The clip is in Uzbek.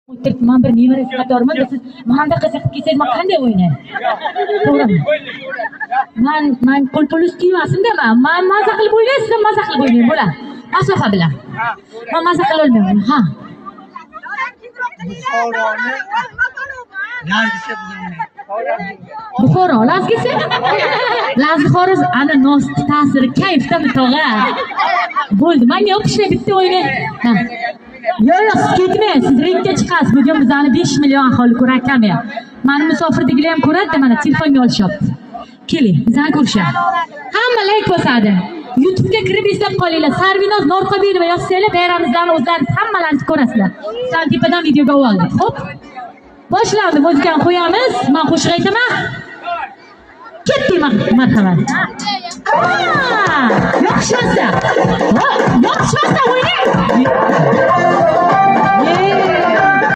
Men bir nevara sifatorman siz manda qiziqib kelsangiz men qanday o'ynayman? To'g'rimi? Men pul istaymasin-da, men maza qilib o'ynaysiz, siz maza qilib o'ynayman bo'ladi. Masofa bilan. Men maza qila olmayman. Ha. Buxoro, Lazgisi? Lazgi Xoriz ana nost ta'siri kayfdan tog'a. Bo'ldi, menga o'qishni bitta o'yna. Ha. Yo'q, siz ketmang, siz ringga chiqasiz. Bugun bizani 5 million aholi ko'rayotganmi? Meni musofirdagilar ham ko'radi, mana telefonga olishyapti. Keling, bizani ko'rishadi. Hamma like bosadi. YouTube'ga kirib eslab qolinglar. Sarvinoz Norqobilova yozsanglar, bayramimizdan o'zlaringiz hammalaringiz ko'rasizlar. Santipadan videoga oldik. Xo'p? Boshlandi, muzikani qo'yamiz. Men qo'shiq aytaman. Ketdik, marhamat. Yoqishmasa. Yoqishmasa o'ynang.